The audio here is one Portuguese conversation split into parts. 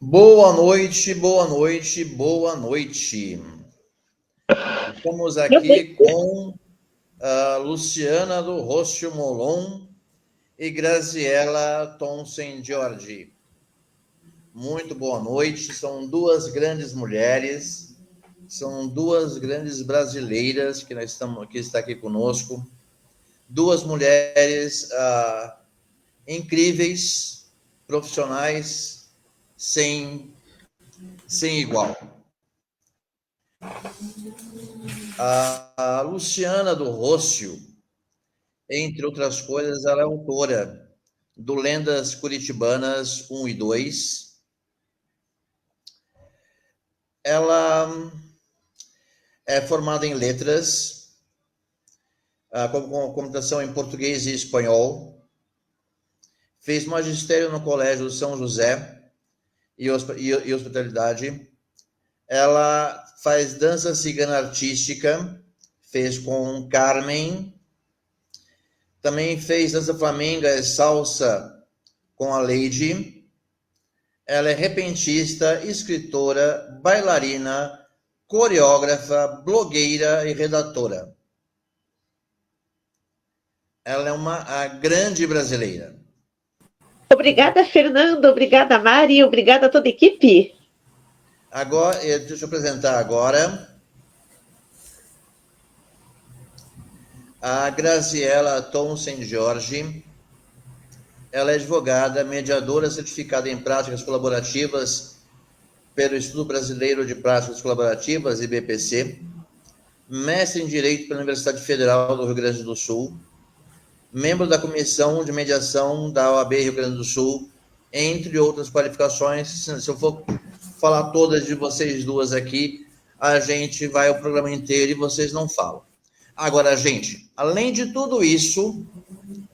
Boa noite, boa noite, boa noite. Estamos aqui com a Luciana do Rocio Molon e Graziela Thomsen Giorgi. Muito boa noite. São duas grandes mulheres, são duas grandes brasileiras que está aqui conosco. Duas mulheres incríveis, profissionais, sem igual. A Luciana do Rocio, entre outras coisas, ela é autora do Lendas Curitibanas 1 e 2. Ela é formada em letras, com computação em português e espanhol. Fez magistério no Colégio São José e hospitalidade. Ela faz dança cigana artística, fez com Carmen. Também fez dança flamenga e salsa com a Lady. Ela é repentista, escritora, bailarina, coreógrafa, blogueira e redatora. Ela é uma grande brasileira. Obrigada, Fernando. Obrigada, Mari. Obrigada a toda a equipe. Agora, deixa eu apresentar agora a Graziela Thomsen Giorgi. Ela é advogada, mediadora certificada em práticas colaborativas pelo Instituto Brasileiro de Práticas Colaborativas, IBPC, mestre em Direito pela Universidade Federal do Rio Grande do Sul, membro da Comissão de Mediação da OAB Rio Grande do Sul, entre outras qualificações. Se eu for falar todas de vocês duas aqui, a gente vai o programa inteiro e vocês não falam. Agora, gente, além de tudo isso,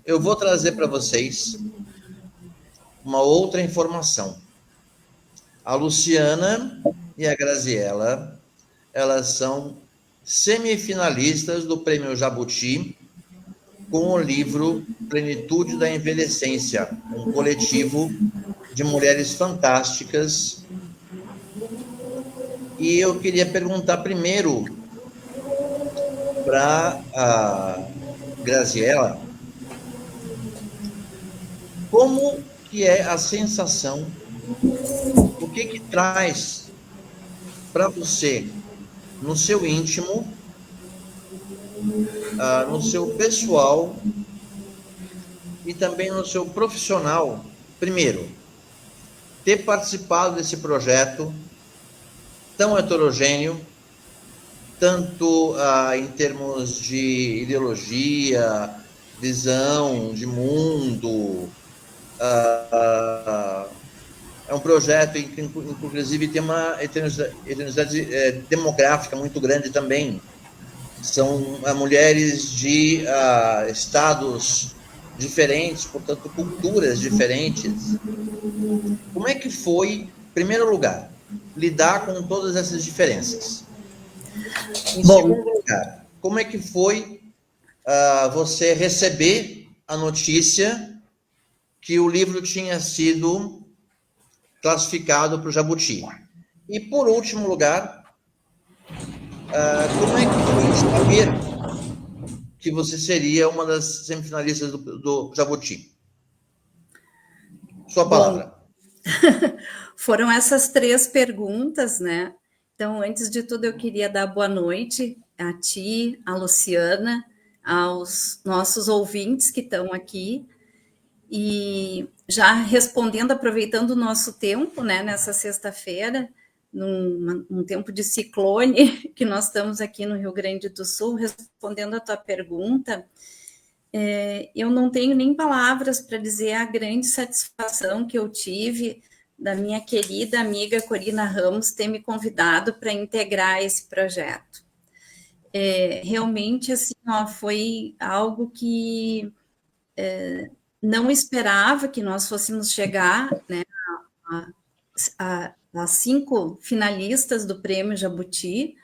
eu vou trazer para vocês uma outra informação. A Luciana e a Graziela, elas são semifinalistas do Prêmio Jabuti com o livro Plenitude da Envelhecência, um coletivo de mulheres fantásticas. E eu queria perguntar primeiro para a Graziela como que é a sensação, o que traz para você, no seu íntimo, no seu pessoal e também no seu profissional, primeiro, ter participado desse projeto tão heterogêneo, tanto em termos de ideologia, visão de mundo. É um projeto que, inclusive, tem uma heterogeneidade demográfica muito grande também. São mulheres de estados diferentes, portanto, culturas diferentes. Como é que foi, em primeiro lugar, lidar com todas essas diferenças? Em segundo lugar, como é que foi você receber a notícia que o livro tinha sido classificado para o Jabuti? E, por último lugar, como é que foi saber que você seria uma das semifinalistas do Jabuti? Sua palavra. Foram essas três perguntas, né? Então, antes de tudo, eu queria dar boa noite a ti, a Luciana, aos nossos ouvintes que estão aqui. E já respondendo, aproveitando o nosso tempo, né, nessa sexta-feira, num tempo de ciclone, que nós estamos aqui no Rio Grande do Sul, respondendo a tua pergunta, eu não tenho nem palavras para dizer a grande satisfação que eu tive da minha querida amiga Corina Ramos ter me convidado para integrar esse projeto. Realmente, assim, foi algo que não esperava que nós fôssemos chegar, né, a 5 finalistas do Prêmio Jabuti,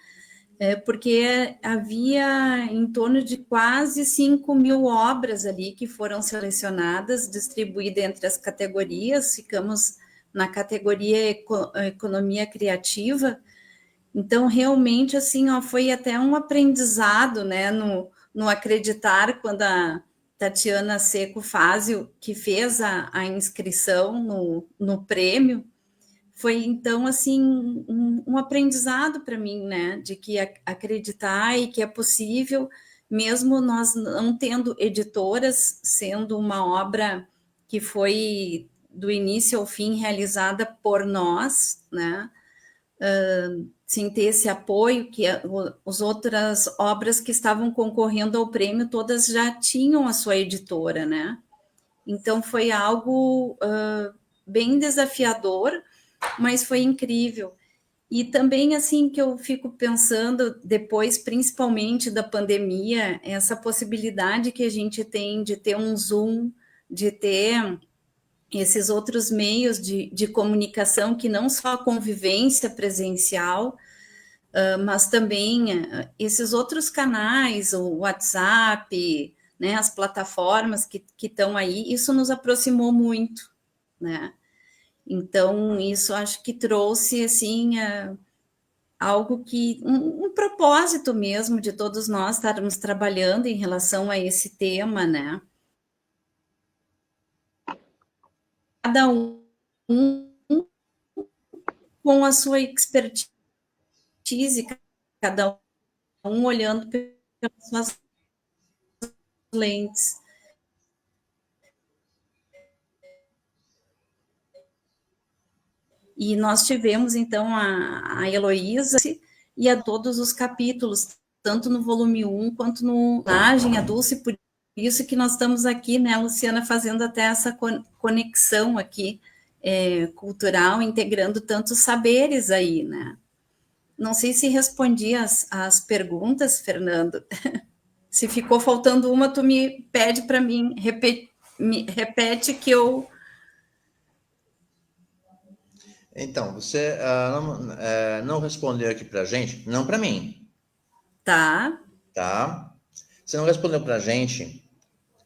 porque havia em torno de quase 5.000 obras ali que foram selecionadas, distribuídas entre as categorias, ficamos na categoria Economia Criativa. Então, realmente, assim, ó, foi até um aprendizado, né, no acreditar quando a Tatiana Seco Fázio, que fez a inscrição no prêmio, foi, então, assim, um aprendizado para mim, né, de que acreditar e que é possível, mesmo nós não tendo editoras, sendo uma obra que foi do início ao fim realizada por nós, né, sem ter esse apoio, que as outras obras que estavam concorrendo ao prêmio, todas já tinham a sua editora, né? Então, foi algo bem desafiador, mas foi incrível. E também, assim, que eu fico pensando, depois, principalmente da pandemia, essa possibilidade que a gente tem de ter um Zoom, de ter esses outros meios de comunicação, que não só a convivência presencial, mas também esses outros canais, o WhatsApp, né, as plataformas que estão aí, isso nos aproximou muito, né? Então, isso acho que trouxe, assim, algo que, um propósito mesmo de todos nós estarmos trabalhando em relação a esse tema, né? Cada um com a sua expertise, cada um olhando pelas suas lentes. E nós tivemos, então, a Heloísa e a todos os capítulos, tanto no volume 1 quanto no a Dulce, por isso que nós estamos aqui, né, Luciana, fazendo até essa conexão aqui cultural, integrando tantos saberes aí, né? Não sei se respondi as perguntas, Fernando. Se ficou faltando uma, tu me pede para mim, repete que eu... Então, você não respondeu aqui para a gente, não para mim. Tá. Tá? Você não respondeu para a gente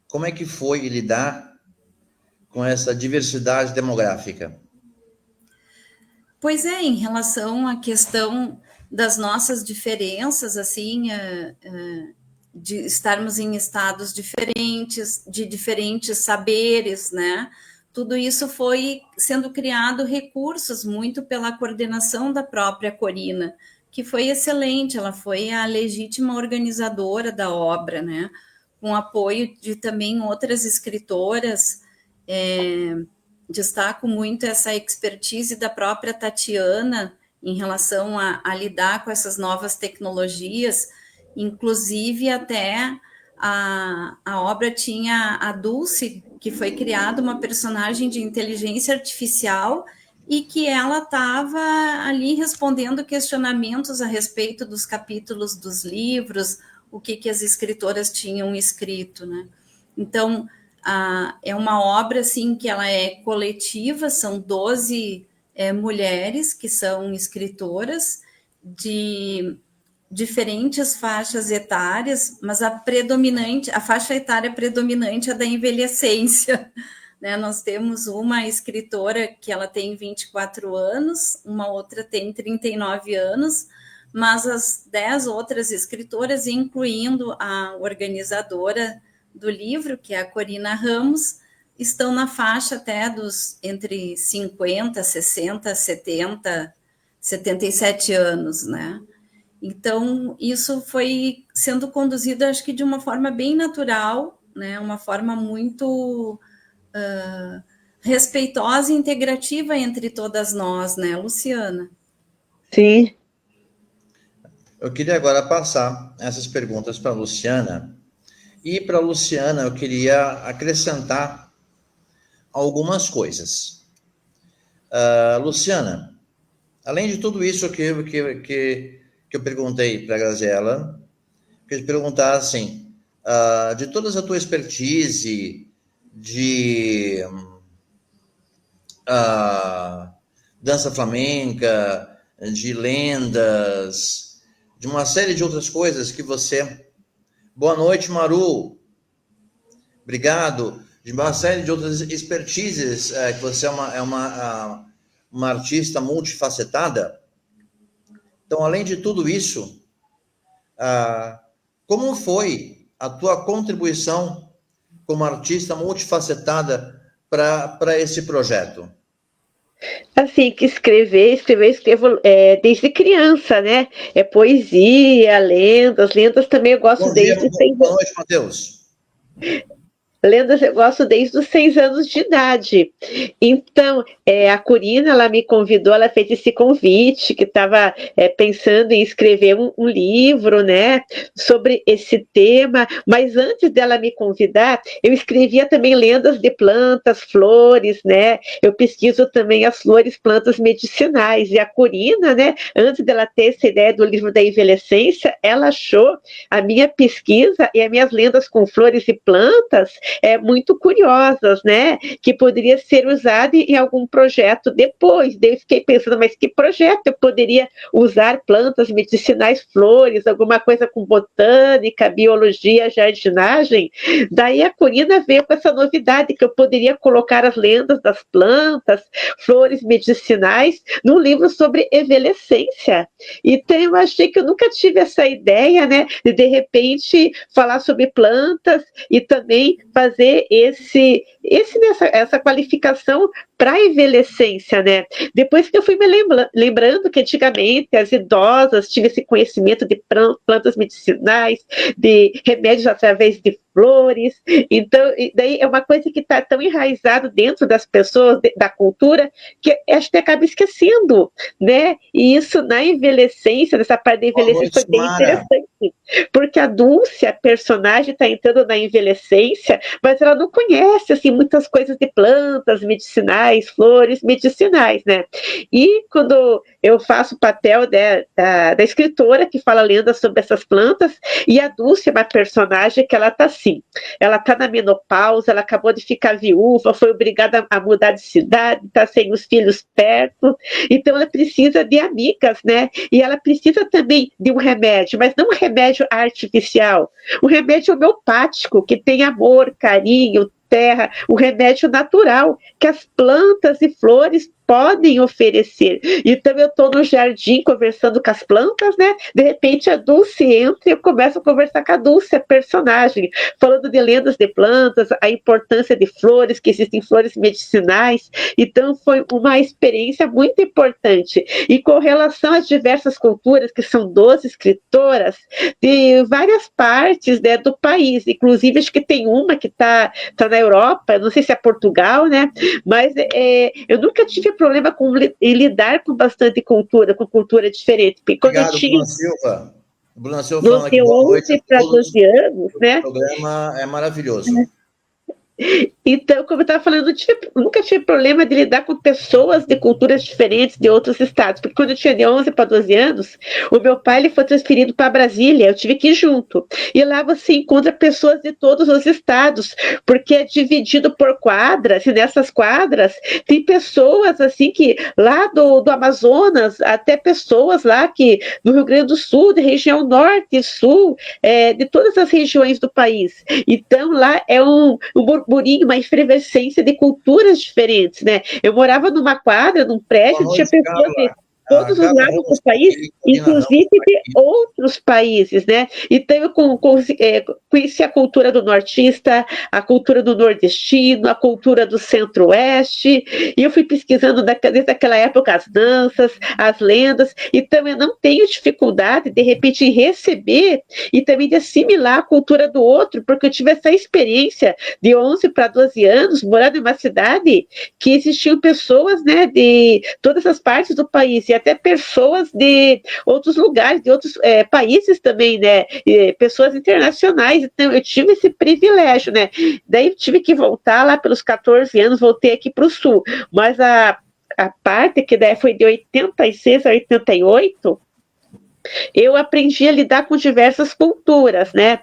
como é que foi lidar com essa diversidade demográfica. Pois é, em relação à questão das nossas diferenças, assim, de estarmos em estados diferentes, de diferentes saberes, né? Tudo isso foi sendo criado recursos muito pela coordenação da própria Corina, que foi excelente, ela foi a legítima organizadora da obra, né? Com apoio de também outras escritoras. Destaco muito essa expertise da própria Tatiana em relação a lidar com essas novas tecnologias, inclusive até a obra tinha a Dulce, que foi criada uma personagem de inteligência artificial e que ela estava ali respondendo questionamentos a respeito dos capítulos dos livros, o que as escritoras tinham escrito, né? Então, é uma obra, assim, que ela é coletiva, são 12 mulheres que são escritoras de diferentes faixas etárias, mas a faixa etária predominante é da envelhecência, né? Nós temos uma escritora que ela tem 24 anos, uma outra tem 39 anos, mas as 10 outras escritoras, incluindo a organizadora do livro, que é a Corina Ramos, estão na faixa até dos entre 50, 60, 70, 77 anos, né? Então, isso foi sendo conduzido, acho que de uma forma bem natural, né? Uma forma muito respeitosa e integrativa entre todas nós, né, Luciana? Sim. Eu queria agora passar essas perguntas para a Luciana. E para a Luciana, eu queria acrescentar algumas coisas. Luciana, além de tudo isso que eu perguntei para a Graziella, eu queria te perguntar assim, de toda a tua expertise, de dança flamenca, de lendas, de uma série de outras coisas que você... Boa noite, Maru. Obrigado. De uma série de outras expertises, que você é uma uma artista multifacetada. Então, além de tudo isso, como foi a tua contribuição como artista multifacetada para esse projeto? Assim, que escrevo desde criança, né? É poesia, lendas também eu gosto Bom dia, desde os boa noite, Matheus. Lendas eu gosto desde os 6 anos de idade. Então, a Corina, ela me convidou, ela fez esse convite, que estava pensando em escrever um livro, né, sobre esse tema, mas antes dela me convidar, eu escrevia também lendas de plantas, flores, né, eu pesquiso também as flores, plantas medicinais, e a Corina, né, antes dela ter essa ideia do livro da envelhecência, ela achou a minha pesquisa e as minhas lendas com flores e plantas muito curiosas, né? Que poderia ser usada em algum projeto depois. Daí eu fiquei pensando, mas que projeto eu poderia usar plantas medicinais, flores, alguma coisa com botânica, biologia, jardinagem? Daí a Corina veio com essa novidade que eu poderia colocar as lendas das plantas, flores medicinais, num livro sobre envelhecência. Então eu achei que eu nunca tive essa ideia, né? De repente falar sobre plantas e também fazer essa qualificação para a envelhecência, né? Depois que eu fui me lembrando que antigamente as idosas tinham esse conhecimento de plantas medicinais, de remédios através de flores, então daí é uma coisa que está tão enraizado dentro das pessoas, da cultura, que acho que acaba esquecendo, né? E isso na envelhecência, nessa parte da envelhecência foi bem interessante, porque a Dulce, a personagem, está entrando na envelhecência, mas ela não conhece assim muitas coisas de plantas medicinais, flores medicinais, né? E quando eu faço o papel da escritora que fala lendas sobre essas plantas, e a Dulce é uma personagem que ela está assim, ela está na menopausa, ela acabou de ficar viúva, foi obrigada a mudar de cidade, está sem os filhos perto, então ela precisa de amigas, né? E ela precisa também de um remédio, mas não um remédio artificial, um remédio homeopático, que tem amor, carinho, terra, o remédio natural que as plantas e flores podem oferecer. Então eu estou no jardim conversando com as plantas, né? De repente a Dulce entra e eu começo a conversar com a Dulce, a personagem, falando de lendas de plantas, a importância de flores, que existem flores medicinais. Então foi uma experiência muito importante. E com relação às diversas culturas, que são 12 escritoras, de várias partes, né, do país, inclusive acho que tem uma que está na Europa, não sei se é Portugal, né? Mas eu nunca tive problema em lidar com bastante cultura, com cultura diferente. Porque quando Obrigado, eu tinha Bruna Silva. Bruna Silva falando aqui, de boa noite 11 a para todos. 12 anos, né? O programa é maravilhoso. Então, como eu estava falando, nunca tive problema de lidar com pessoas de culturas diferentes de outros estados, porque quando eu tinha de 11 para 12 anos, o meu pai ele foi transferido para Brasília, eu tive que ir junto. E lá você encontra pessoas de todos os estados, porque é dividido por quadras, e nessas quadras tem pessoas assim que lá do Amazonas, até pessoas lá que do Rio Grande do Sul, de região norte e sul, de todas as regiões do país. Então lá é um burburinho, uma efervescência de culturas diferentes, né? Eu morava numa quadra, num prédio, tinha pessoas de todos os lados do país, inclusive de outros países, né? Então eu conheci a cultura do nortista, a cultura do nordestino, a cultura do centro-oeste, e eu fui pesquisando desde aquela época as danças, as lendas, então eu não tenho dificuldade, de repente, em receber e também de assimilar a cultura do outro, porque eu tive essa experiência de 11 para 12 anos, morando em uma cidade que existiam pessoas, né, de todas as partes do país, e até pessoas de outros lugares, de outros países também, né, pessoas internacionais. Então eu tive esse privilégio, né, daí tive que voltar lá pelos 14 anos, voltei aqui para o sul, mas a parte que daí foi de 86 a 88, eu aprendi a lidar com diversas culturas, né?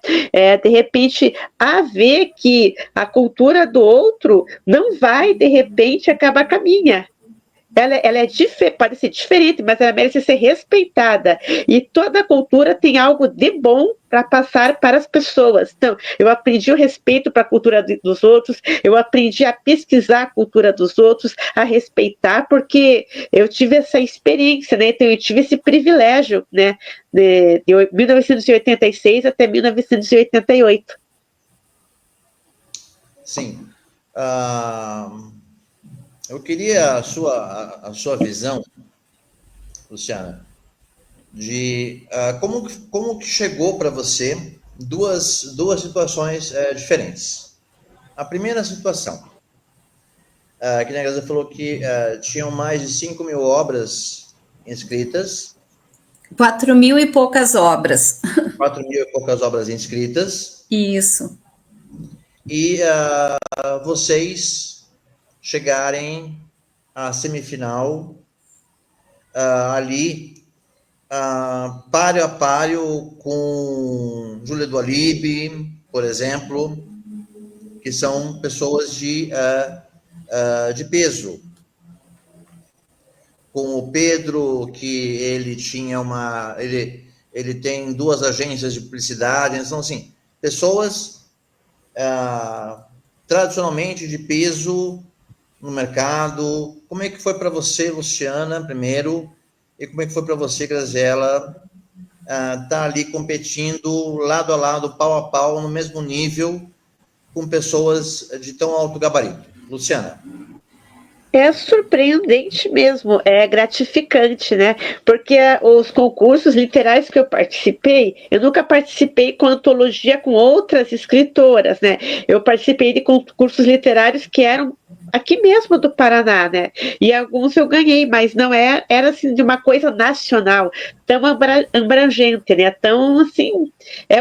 De repente, a ver que a cultura do outro não vai, de repente, acabar com a minha. ela pode ser diferente, mas ela merece ser respeitada. E toda cultura tem algo de bom para passar para as pessoas. Então, eu aprendi o respeito para a cultura dos outros, eu aprendi a pesquisar a cultura dos outros, a respeitar, porque eu tive essa experiência, né? Então, eu tive esse privilégio, né? De 1986 até 1988. Sim. Eu queria a sua visão, Luciana, de como que chegou para você duas situações diferentes. A primeira situação, que a Graça falou que tinham mais de 5.000 obras inscritas. 4.000 e poucas obras. 4.000 e poucas obras inscritas. Isso. E vocês chegarem à semifinal ali, páreo a páreo com Júlia do Alibe, por exemplo, que são pessoas de peso. Com o Pedro, que ele tinha ele tem 2 agências de publicidade, então, assim, pessoas tradicionalmente de peso no mercado. Como é que foi para você, Luciana, primeiro, e como é que foi para você, Graziela, estar ali competindo lado a lado, pau a pau, no mesmo nível, com pessoas de tão alto gabarito? Luciana. É surpreendente mesmo, é gratificante, né? Porque os concursos literários que eu participei, eu nunca participei com antologia com outras escritoras, né? Eu participei de concursos literários que eram aqui mesmo do Paraná, né? E alguns eu ganhei, mas não era assim de uma coisa nacional, tão abrangente, né? Tão assim,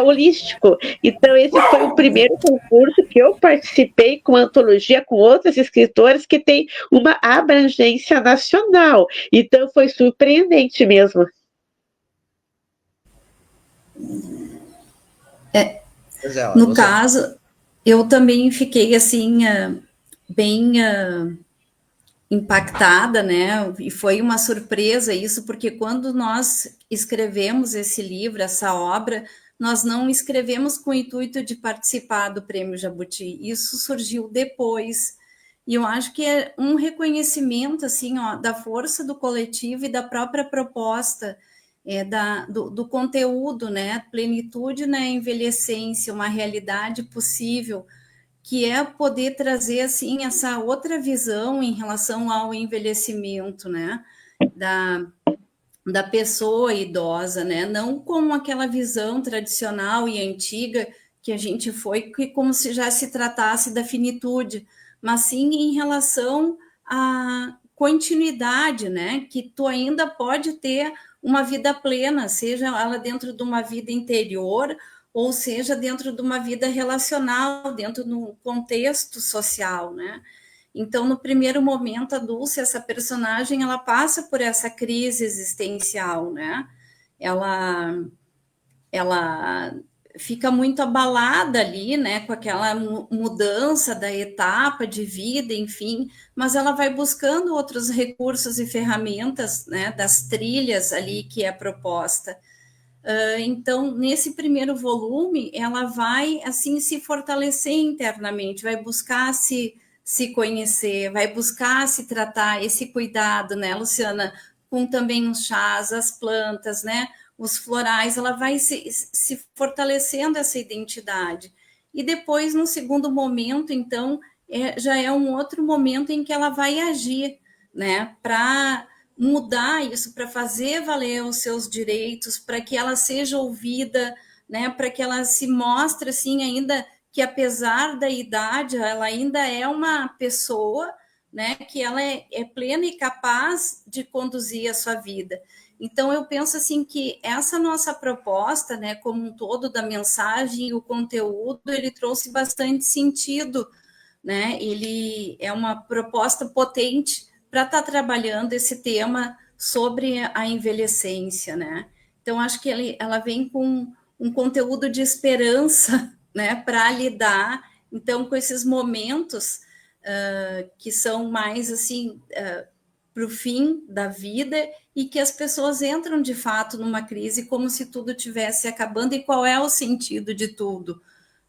holístico. Então esse foi o primeiro concurso que eu participei com antologia com outras escritoras que tem uma abrangência nacional. Então foi surpreendente mesmo. No caso, eu também fiquei assim bem impactada, né? E foi uma surpresa isso, porque quando nós escrevemos esse livro, essa obra, nós não escrevemos com o intuito de participar do Prêmio Jabuti. Isso surgiu depois. E eu acho que é um reconhecimento assim, ó, da força do coletivo e da própria proposta do conteúdo, né? Plenitude na envelhecência, uma realidade possível, que é poder trazer assim essa outra visão em relação ao envelhecimento, né? Da pessoa idosa, né? Não como aquela visão tradicional e antiga que a gente foi, que como se já se tratasse da finitude, mas sim em relação à continuidade, né? Que tu ainda pode ter uma vida plena, seja ela dentro de uma vida interior, ou seja dentro de uma vida relacional, dentro de um contexto social, né? Então, no primeiro momento, a Dulce, essa personagem, ela passa por essa crise existencial, né? Ela fica muito abalada ali, né, com aquela mudança da etapa de vida, enfim, mas ela vai buscando outros recursos e ferramentas, né, das trilhas ali que é proposta. Então, nesse primeiro volume, ela vai, assim, se fortalecer internamente, vai buscar se conhecer, vai buscar se tratar, esse cuidado, né, Luciana, com também os chás, as plantas, né, os florais, ela vai se fortalecendo essa identidade. E depois, no segundo momento, então, já é um outro momento em que ela vai agir, né, para mudar isso, para fazer valer os seus direitos, para que ela seja ouvida, né, para que ela se mostre assim ainda que apesar da idade ela ainda é uma pessoa, né, que ela é plena e capaz de conduzir a sua vida. Então eu penso assim que essa nossa proposta, né, como um todo da mensagem e o conteúdo, ele trouxe bastante sentido, né? Ele é uma proposta potente para estar trabalhando esse tema sobre a envelhecência, né? Então, acho que ela vem com um conteúdo de esperança, né, para lidar, então, com esses momentos que são mais, assim, o fim da vida e que as pessoas entram de fato numa crise como se tudo tivesse acabando, e qual é o sentido de tudo,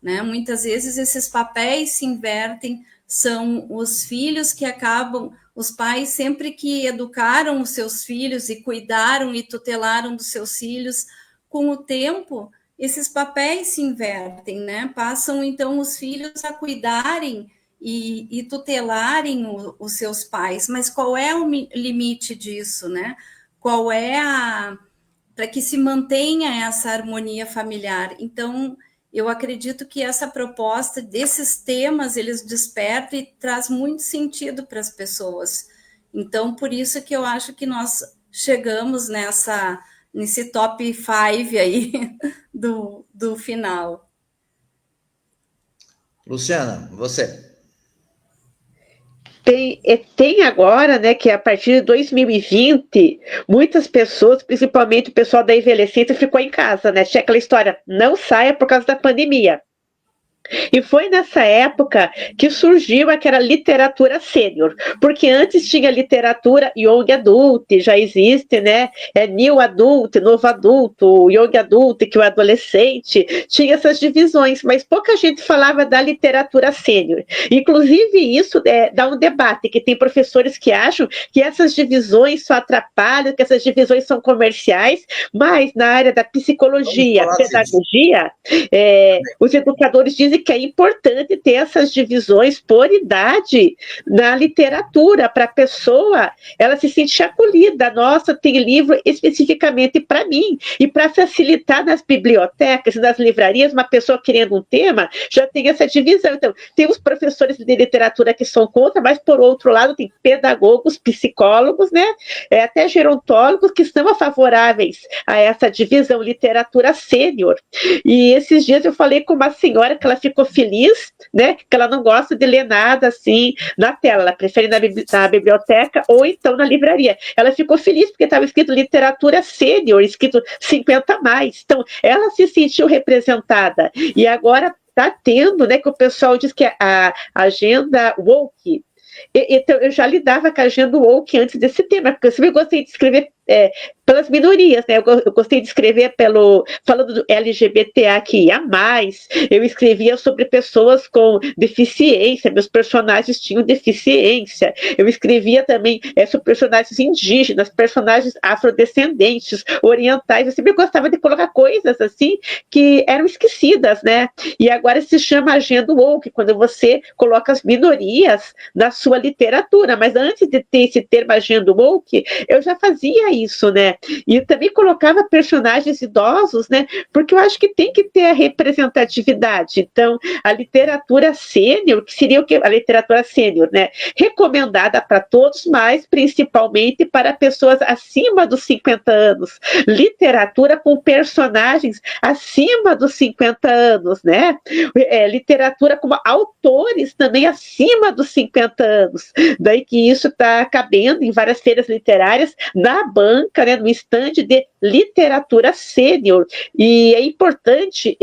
né? Muitas vezes esses papéis se invertem, são os filhos que acabam, os pais sempre que educaram os seus filhos e cuidaram e tutelaram dos seus filhos, com o tempo esses papéis se invertem, né? Passam então os filhos a cuidarem e tutelarem os seus pais, mas qual é o limite disso, né? Qual é para que se mantenha essa harmonia familiar? Então, eu acredito que essa proposta desses temas, eles despertam e traz muito sentido para as pessoas. Então, por isso que eu acho que nós chegamos nesse top 5 aí do final. Luciana, você. Tem agora, né, que a partir de 2020, muitas pessoas, principalmente o pessoal da envelhecência, ficou em casa, né? Tinha aquela história, não saia por causa da pandemia. E foi nessa época que surgiu aquela literatura sênior, porque antes tinha literatura young adult, já existe, né? New adult, novo adulto, young adult, que é o adolescente, tinha essas divisões, mas pouca gente falava da literatura sênior. Inclusive, isso dá um debate, que tem professores que acham que essas divisões só atrapalham, que essas divisões são comerciais, mas na área da psicologia, pedagogia, os educadores dizem que é importante ter essas divisões por idade na literatura, para a pessoa ela se sentir acolhida. Nossa, tem livro especificamente para mim, e para facilitar nas bibliotecas e nas livrarias, uma pessoa querendo um tema, já tem essa divisão. Então, tem os professores de literatura que são contra, mas por outro lado tem pedagogos, psicólogos, né, até gerontólogos que são favoráveis a essa divisão literatura sênior. E esses dias eu falei com uma senhora que ela ficou feliz, né, que ela não gosta de ler nada assim na tela, ela prefere na biblioteca ou então na livraria. Ela ficou feliz porque estava escrito literatura sênior, escrito 50 a mais. Então, ela se sentiu representada. E agora está tendo, né, que o pessoal diz que a agenda woke. Então, eu já lidava com a agenda woke antes desse tema, porque eu sempre gostei de escrever pelas minorias, né? Eu gostei de escrever falando do LGBTQIA+, eu escrevia sobre pessoas com deficiência, meus personagens tinham deficiência, eu escrevia também sobre personagens indígenas, personagens afrodescendentes, orientais, eu sempre gostava de colocar coisas assim que eram esquecidas, né? E agora se chama agenda woke, quando você coloca as minorias na sua literatura, mas antes de ter esse termo agenda woke, eu já fazia isso, né? E também colocava personagens idosos, né? Porque eu acho que tem que ter a representatividade. Então, a literatura sênior, que seria o que? A literatura sênior, né? Recomendada para todos, mas principalmente para pessoas acima dos 50 anos. Literatura com personagens acima dos 50 anos, né? Literatura com autores também acima dos 50 anos. Daí que isso está cabendo em várias feiras literárias, na banca, né, no estande de literatura sênior. E é importante,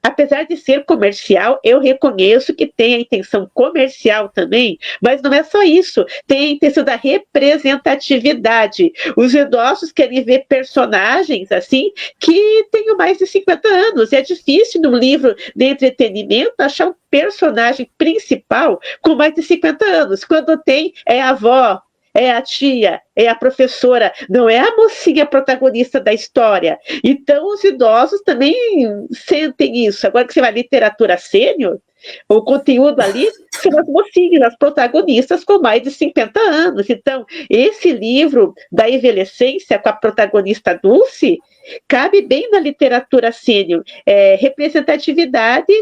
apesar de ser comercial, eu reconheço que tem a intenção comercial também, mas não é só isso, tem a intenção da representatividade. Os idosos querem ver personagens assim que tenham mais de 50 anos. É difícil num livro de entretenimento achar um personagem principal com mais de 50 anos. Quando tem, é a avó, é a tia, é a professora, não é a mocinha protagonista da história. Então, os idosos também sentem isso. Agora que você vai à literatura sênior, o conteúdo ali são as mocinhas, as protagonistas com mais de 50 anos. Então, esse livro da envelhecência com a protagonista Dulce cabe bem na literatura sênior. Representatividade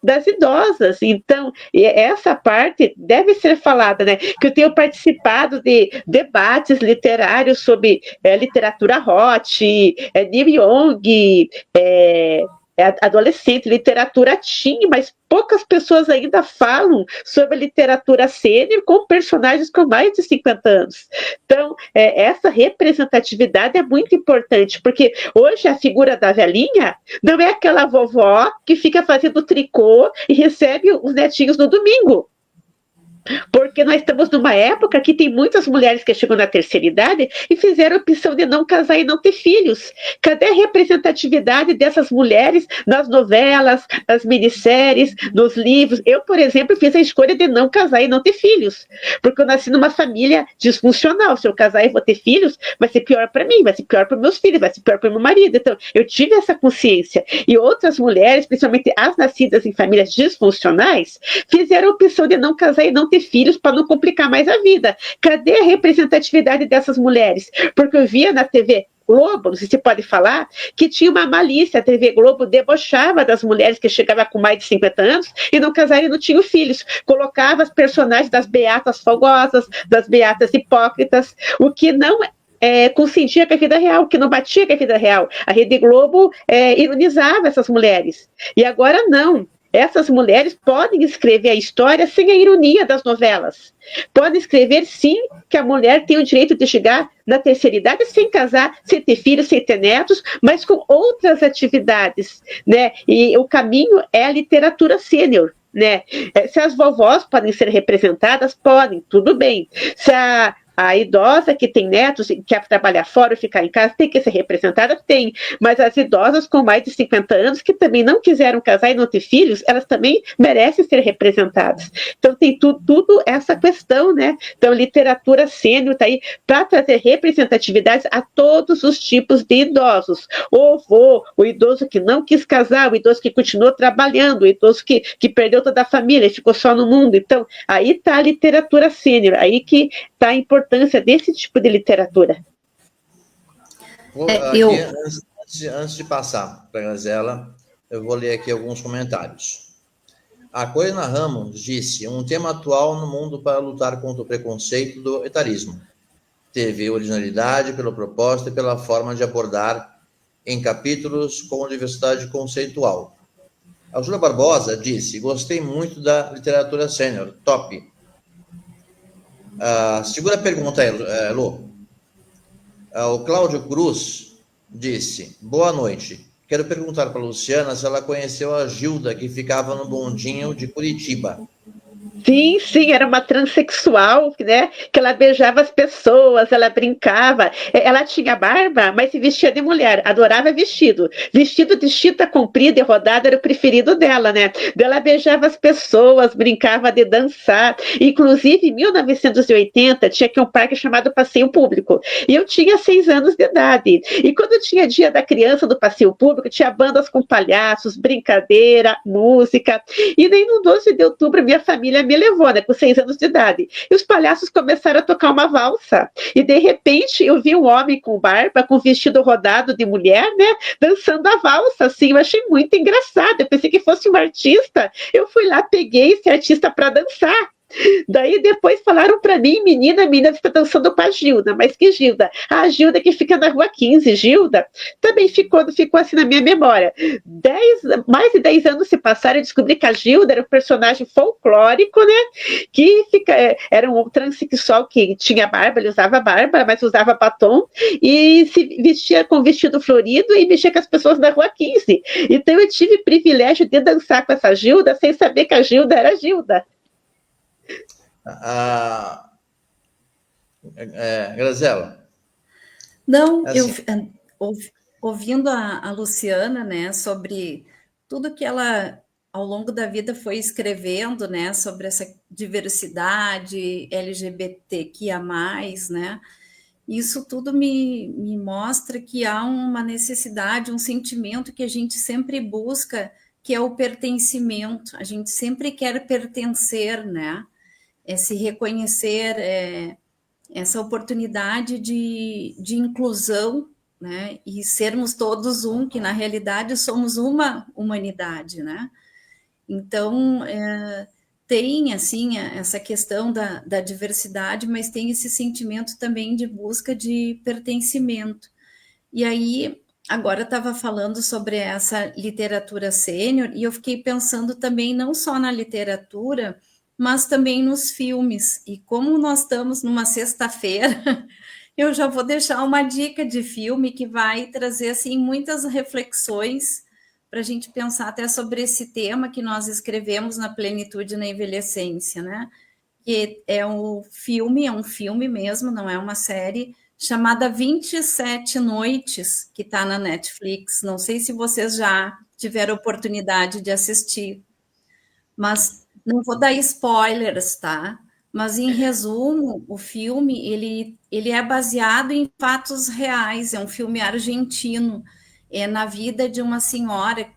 das idosas. Então, essa parte deve ser falada, né? Que eu tenho participado de debates literários sobre literatura hot, Neil Young, adolescente, literatura teen, mas poucas pessoas ainda falam sobre a literatura sênior com personagens com mais de 50 anos. Então, essa representatividade é muito importante, porque hoje a figura da velhinha não é aquela vovó que fica fazendo tricô e recebe os netinhos no domingo. Porque nós estamos numa época que tem muitas mulheres que chegam na terceira idade e fizeram a opção de não casar e não ter filhos. Cadê a representatividade dessas mulheres nas novelas, nas minisséries, nos livros? Eu, por exemplo, fiz a escolha de não casar e não ter filhos, porque eu nasci numa família disfuncional. Se eu casar e vou ter filhos, vai ser pior para mim, vai ser pior para meus filhos, vai ser pior para meu marido. Então, eu tive essa consciência. E outras mulheres, principalmente as nascidas em famílias disfuncionais, fizeram a opção de não casar e não ter filhos para não complicar mais a vida. Cadê a representatividade dessas mulheres? Porque eu via na TV Globo, não sei se pode falar, que tinha uma malícia, a TV Globo debochava das mulheres que chegavam com mais de 50 anos e não casaram e não tinham filhos. Colocava as personagens das beatas fogosas, das beatas hipócritas, o que não consentia com a vida real, que não batia com a vida real. A Rede Globo ironizava essas mulheres. E agora não. Essas mulheres podem escrever a história sem a ironia das novelas. Podem escrever, sim, que a mulher tem o direito de chegar na terceira idade sem casar, sem ter filhos, sem ter netos, mas com outras atividades, né? E o caminho é a literatura sênior, né? Se as vovós podem ser representadas, podem, tudo bem. Se a idosa que tem netos e quer trabalhar fora ou ficar em casa tem que ser representada? Tem. Mas as idosas com mais de 50 anos que também não quiseram casar e não ter filhos, elas também merecem ser representadas. Então tem tudo essa questão, né? Então literatura sênior está aí para trazer representatividades a todos os tipos de idosos. O avô, o idoso que não quis casar, o idoso que continuou trabalhando, o idoso que perdeu toda a família e ficou só no mundo. Então aí está a literatura sênior, aí que está a importância desse tipo de literatura. Antes de passar para a Gazela, eu vou ler aqui alguns comentários. A Corina Ramos disse: um tema atual no mundo para lutar contra o preconceito do etarismo. Teve originalidade pelo propósito e pela forma de abordar em capítulos com diversidade conceitual. A Júlia Barbosa disse: gostei muito da literatura sênior, top. Segunda pergunta, Lu. O Cláudio Cruz disse: boa noite. Quero perguntar para a Luciana se ela conheceu a Gilda, que ficava no bondinho de Curitiba. Sim, era uma transexual, né? Que ela beijava as pessoas, ela brincava. Ela tinha barba, mas se vestia de mulher, adorava vestido. Vestido de chita comprida e rodada era o preferido dela, né? Ela beijava as pessoas, brincava de dançar. Inclusive, em 1980, tinha aqui um parque chamado Passeio Público. E eu tinha 6 anos de idade. E quando tinha dia da criança do Passeio Público, tinha bandas com palhaços, brincadeira, música. E nem no 12 de outubro, minha família me levou, né, com 6 anos de idade. E os palhaços começaram a tocar uma valsa. E, de repente, eu vi um homem com barba, com vestido rodado de mulher, né, dançando a valsa, assim. Eu achei muito engraçado. Eu pensei que fosse um artista. Eu fui lá, peguei esse artista para dançar. Daí depois falaram para mim, menina, você está dançando com a Gilda. Mas que Gilda? A Gilda que fica na Rua 15, Gilda. Também ficou assim na minha memória. Mais de 10 anos se passaram, eu descobri que a Gilda era um personagem folclórico, né? Que era um transexual que tinha barba, ele usava barba, mas usava batom e se vestia com vestido florido e mexia com as pessoas na Rua 15. Então eu tive o privilégio de dançar com essa Gilda sem saber que a Gilda era a Gilda. Grazela. Não, assim, ouvindo a Luciana, né, sobre tudo que ela, ao longo da vida, foi escrevendo, né, sobre essa diversidade LGBTQIA+, né, isso tudo me mostra que há uma necessidade, um sentimento que a gente sempre busca, que é o pertencimento. A gente sempre quer pertencer, né, se reconhecer, essa oportunidade de inclusão, né, e sermos todos um, que na realidade somos uma humanidade, né? Então, tem, assim, essa questão da diversidade, mas tem esse sentimento também de busca de pertencimento. E aí, agora eu estava falando sobre essa literatura sênior, e eu fiquei pensando também não só na literatura, mas também nos filmes. E como nós estamos numa sexta-feira, eu já vou deixar uma dica de filme que vai trazer assim muitas reflexões para a gente pensar até sobre esse tema que nós escrevemos na Plenitude na Envelhecência, né? que é um filme mesmo, não é uma série, chamada 27 Noites, que está na Netflix. Não sei se vocês já tiveram oportunidade de assistir, mas não vou dar spoilers, tá? Mas, em resumo, o filme, ele é baseado em fatos reais, é um filme argentino, é na vida de uma senhora.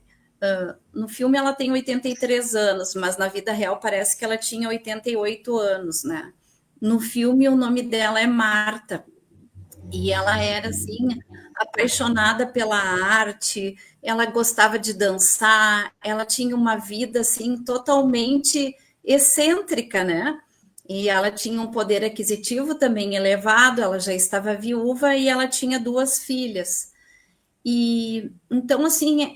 No filme ela tem 83 anos, mas na vida real parece que ela tinha 88 anos, né? No filme o nome dela é Marta, e ela era, assim, apaixonada pela arte, ela gostava de dançar, ela tinha uma vida, assim, totalmente excêntrica, né? E ela tinha um poder aquisitivo também elevado, ela já estava viúva e ela tinha 2 filhas. E então, assim,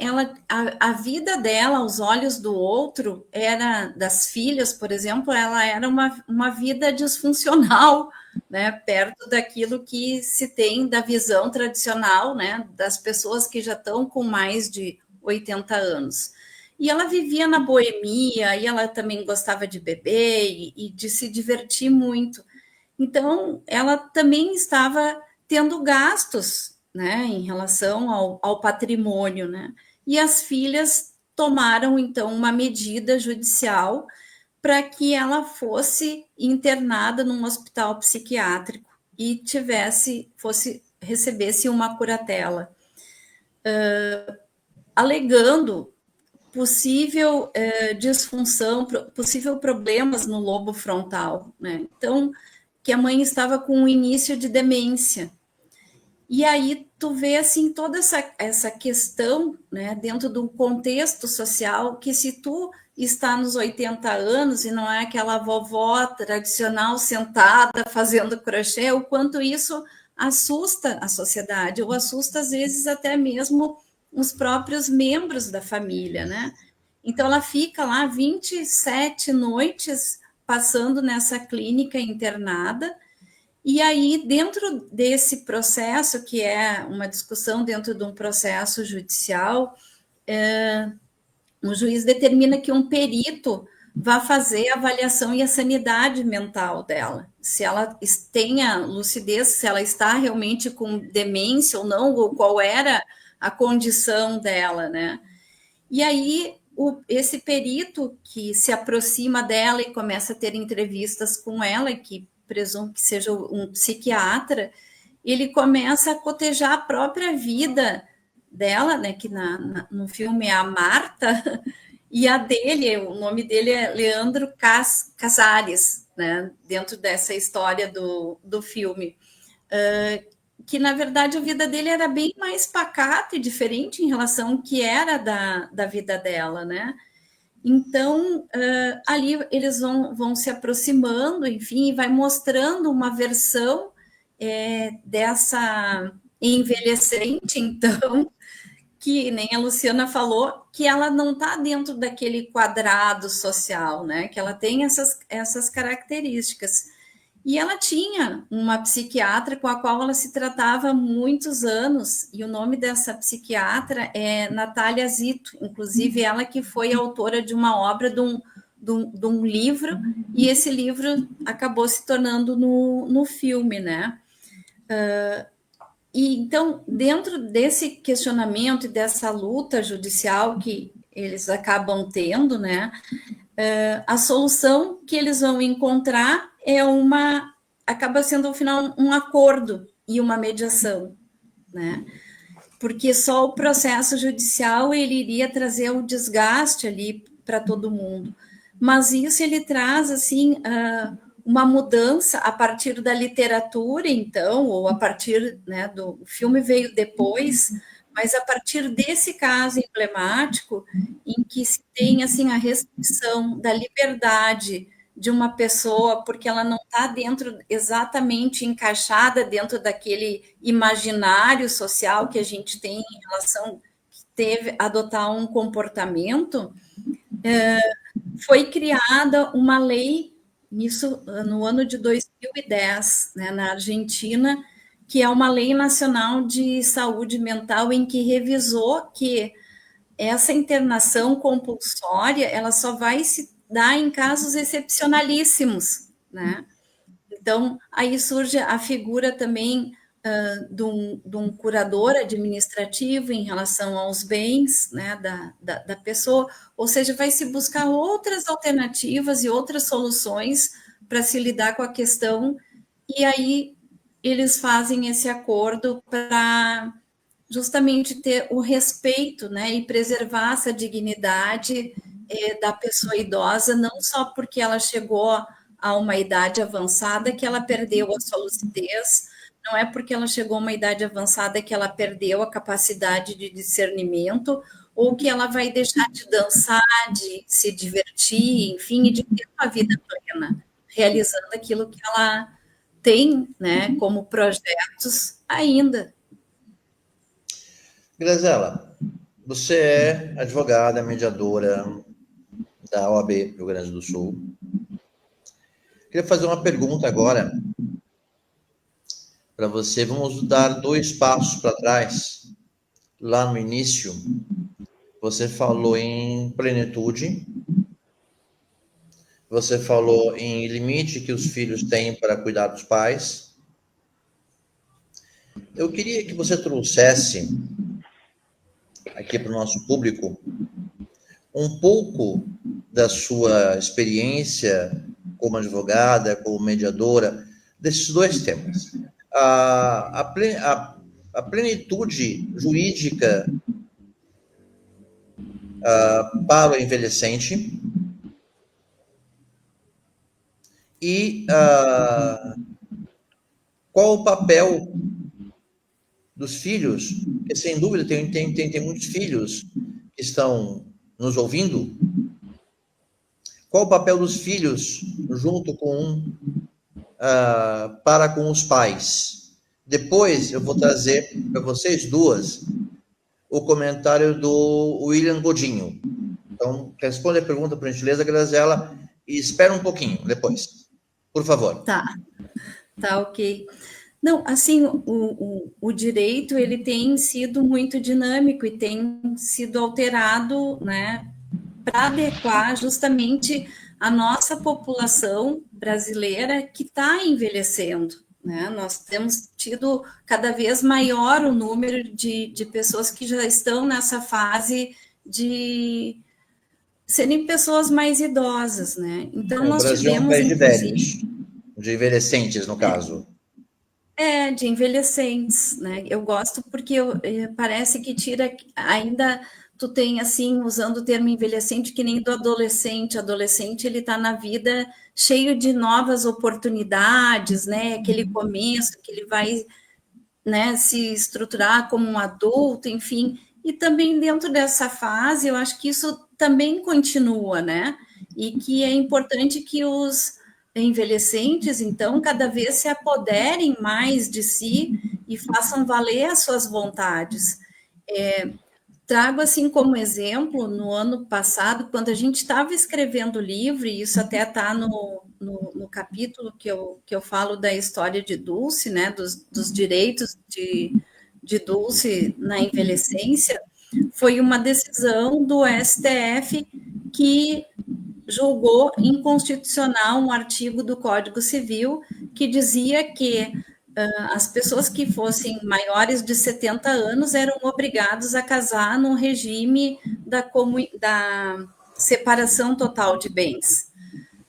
a vida dela, aos olhos do outro, era das filhas, por exemplo, ela era uma vida disfuncional, né? Perto daquilo que se tem da visão tradicional, né? Das pessoas que já estão com mais de 80 anos. E ela vivia na boemia, e ela também gostava de beber e de se divertir muito. Então, ela também estava tendo gastos, né, em relação ao patrimônio, né? E as filhas tomaram, então, uma medida judicial para que ela fosse internada num hospital psiquiátrico e recebesse uma curatela, alegando possível disfunção, possível problemas no lobo frontal, né? Então, que a mãe estava com um início de demência. E aí tu vê, assim, toda essa questão, né, dentro de um contexto social, que se tu está nos 80 anos e não é aquela vovó tradicional sentada fazendo crochê, o quanto isso assusta a sociedade, ou assusta, às vezes, até mesmo os próprios membros da família, né? Então, ela fica lá 27 noites passando nessa clínica internada, e aí, dentro desse processo, que é uma discussão dentro de um processo judicial, o juiz determina que um perito vá fazer a avaliação e a sanidade mental dela, se ela tem a lucidez, se ela está realmente com demência ou não, ou qual era a condição dela, né? E aí, esse perito que se aproxima dela e começa a ter entrevistas com ela, que presumo que seja um psiquiatra, ele começa a cotejar a própria vida dela, né, que no filme é a Marta, e a dele, o nome dele é Leandro Casares, né, dentro dessa história do filme. Que, na verdade, a vida dele era bem mais pacata e diferente em relação ao que era da vida dela, né? Então, ali eles vão se aproximando, enfim, e vai mostrando uma versão dessa envelhecente, então, que nem a Luciana falou, que ela não está dentro daquele quadrado social, né? Que ela tem essas características. E ela tinha uma psiquiatra com a qual ela se tratava há muitos anos, e o nome dessa psiquiatra é Natália Zito, inclusive ela que foi autora de uma obra de um livro, e esse livro acabou se tornando no filme, né? E então, dentro desse questionamento e dessa luta judicial que eles acabam tendo, né? A solução que eles vão encontrar acaba sendo, ao final, um acordo e uma mediação, né? Porque só o processo judicial ele iria trazer o desgaste ali para todo mundo. Mas isso ele traz, assim, uma mudança a partir da literatura, então, ou a partir, né, o filme veio depois, mas a partir desse caso emblemático, em que se tem, assim, a restrição da liberdade de uma pessoa, porque ela não está exatamente encaixada dentro daquele imaginário social que a gente tem em relação a adotar um comportamento, foi criada uma lei, isso no ano de 2010, né, na Argentina, que é uma lei nacional de saúde mental, em que revisou que essa internação compulsória ela só vai se dar em casos excepcionalíssimos, né? Então, aí surge a figura também de um curador administrativo em relação aos bens, né, da pessoa, ou seja, vai se buscar outras alternativas e outras soluções para se lidar com a questão, e aí eles fazem esse acordo para justamente ter o respeito, né, e preservar essa dignidade da pessoa idosa, não só porque ela chegou a uma idade avançada que ela perdeu a sua lucidez, não é porque ela chegou a uma idade avançada que ela perdeu a capacidade de discernimento, ou que ela vai deixar de dançar, de se divertir, enfim, e de ter uma vida plena, realizando aquilo que ela tem, né, como projetos ainda. Graziela, você é advogada, mediadora da OAB Rio Grande do Sul. Queria fazer uma pergunta agora para você. Vamos dar 2 passos para trás. Lá no início, você falou em plenitude, você falou em limite que os filhos têm para cuidar dos pais. Eu queria que você trouxesse aqui para o nosso público um pouco da sua experiência como advogada, como mediadora, desses 2 temas. A plenitude jurídica para o envelhecente e qual o papel dos filhos, porque sem dúvida tem muitos filhos que estão nos ouvindo. Qual o papel dos filhos junto com para com os pais? Depois eu vou trazer para vocês 2 o comentário do William Godinho. Então, responde a pergunta, por gentileza, Graziela, e espera um pouquinho depois. Por favor. Tá, ok. Não, assim, o direito, ele tem sido muito dinâmico e tem sido alterado, né, para adequar justamente a nossa população brasileira que está envelhecendo, né? Nós temos tido cada vez maior o número de pessoas que já estão nessa fase de serem pessoas mais idosas, né? Então, nós Brasil é um tivemos, país de inclusive... velhos, de envelhecentes, no caso. De envelhecentes, né? Eu gosto porque parece que tira ainda... Tu tem, assim, usando o termo envelhecente, que nem do adolescente. Adolescente, ele está na vida cheio de novas oportunidades, né? Aquele começo que ele vai, né, se estruturar como um adulto, enfim. E também dentro dessa fase, eu acho que isso também continua, né? E que é importante que os envelhecentes, então, cada vez se apoderem mais de si e façam valer as suas vontades. Trago assim como exemplo, no ano passado, quando a gente estava escrevendo o livro, e isso até está no capítulo que eu falo da história de Dulce, né, dos direitos de Dulce na envelhecência, foi uma decisão do STF que julgou inconstitucional um artigo do Código Civil que dizia que as pessoas que fossem maiores de 70 anos eram obrigados a casar no regime da separação total de bens.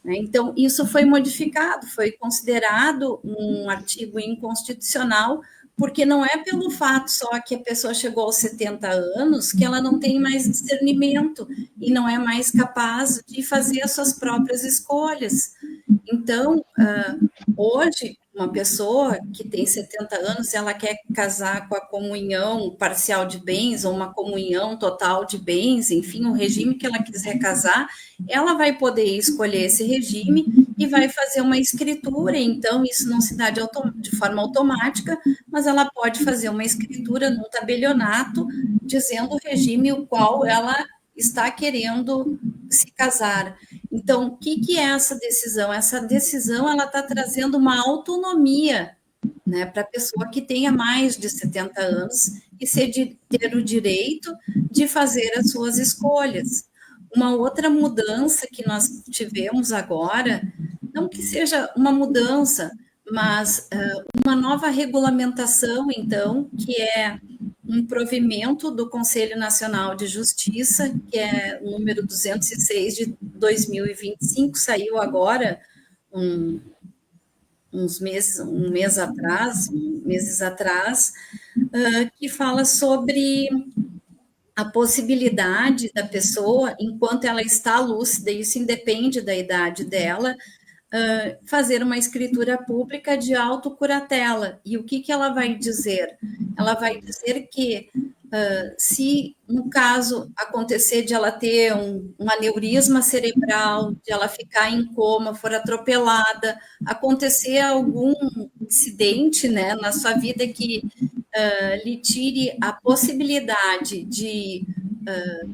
Então, isso foi modificado, foi considerado um artigo inconstitucional, porque não é pelo fato só que a pessoa chegou aos 70 anos que ela não tem mais discernimento e não é mais capaz de fazer as suas próprias escolhas. Então, hoje, uma pessoa que tem 70 anos, se ela quer casar com a comunhão parcial de bens ou uma comunhão total de bens, enfim, o regime que ela quiser casar, ela vai poder escolher esse regime e vai fazer uma escritura. Então, isso não se dá de forma automática, mas ela pode fazer uma escritura no tabelionato dizendo o regime o qual ela está querendo se casar. Então, o que é essa decisão? Essa decisão ela está trazendo uma autonomia, né, para a pessoa que tenha mais de 70 anos e ter o direito de fazer as suas escolhas. Uma outra mudança que nós tivemos agora não que seja uma mudança, mas uma nova regulamentação, então, que é um provimento do Conselho Nacional de Justiça, que é o número 206 de 2025, saiu agora, meses atrás, que fala sobre a possibilidade da pessoa, enquanto ela está lúcida, isso independe da idade dela, fazer uma escritura pública de autocuratela. E o que ela vai dizer? Ela vai dizer que se, no caso, acontecer de ela ter um aneurisma cerebral, de ela ficar em coma, for atropelada, acontecer algum incidente, né, na sua vida que lhe tire a possibilidade de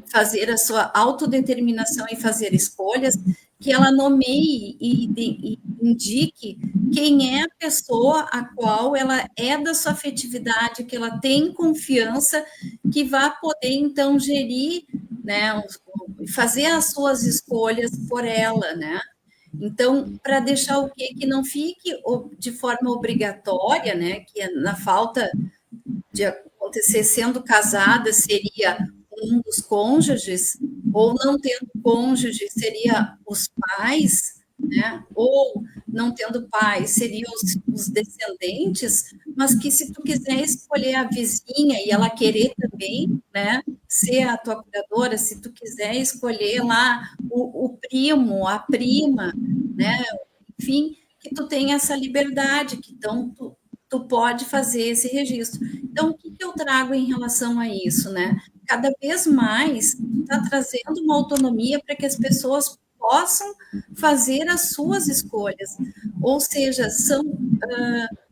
fazer a sua autodeterminação e fazer escolhas, que ela nomeie e indique quem é a pessoa a qual ela é da sua afetividade, que ela tem confiança, que vai poder, então, gerir, né, fazer as suas escolhas por ela, né? Então, para deixar o quê? Que não fique de forma obrigatória, né, que na falta de acontecer sendo casada seria um dos cônjuges, ou não tendo cônjuge seria os pais, né? Ou não tendo pais seriam os descendentes, mas que se tu quiser escolher a vizinha e ela querer também, né, ser a tua curadora, se tu quiser escolher lá o primo, a prima, né, enfim, que tu tenha essa liberdade, que então tu pode fazer esse registro. Então, o que eu trago em relação a isso, né? Cada vez mais está trazendo uma autonomia para que as pessoas possam fazer as suas escolhas, ou seja, são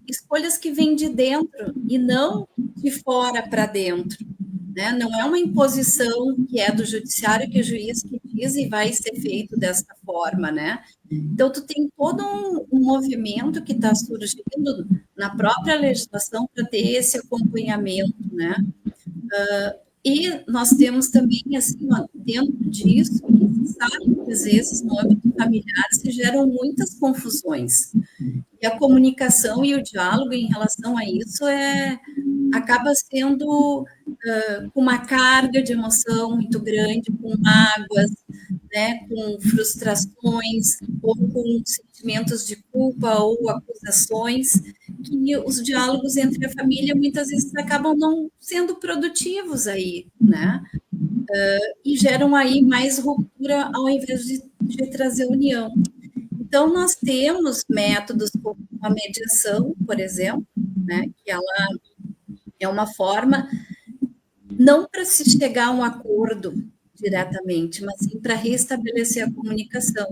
escolhas que vêm de dentro e não de fora para dentro, né? Não é uma imposição que é do judiciário, que o juiz que diz e vai ser feito dessa forma, né? Então, tu tem todo um movimento que está surgindo na própria legislação para ter esse acompanhamento, né? E nós temos também, assim, ó, dentro disso, que se sabe que às vezes no âmbito familiar se geram muitas confusões. E a comunicação e o diálogo em relação a isso acaba sendo com uma carga de emoção muito grande, com mágoas, né, com frustrações, ou com sentimentos de culpa ou acusações, que os diálogos entre a família muitas vezes acabam não sendo produtivos aí, né? E geram aí mais ruptura ao invés de trazer união. Então, nós temos métodos como a mediação, por exemplo, né, que ela é uma forma não para se chegar a um acordo diretamente, mas sim para restabelecer a comunicação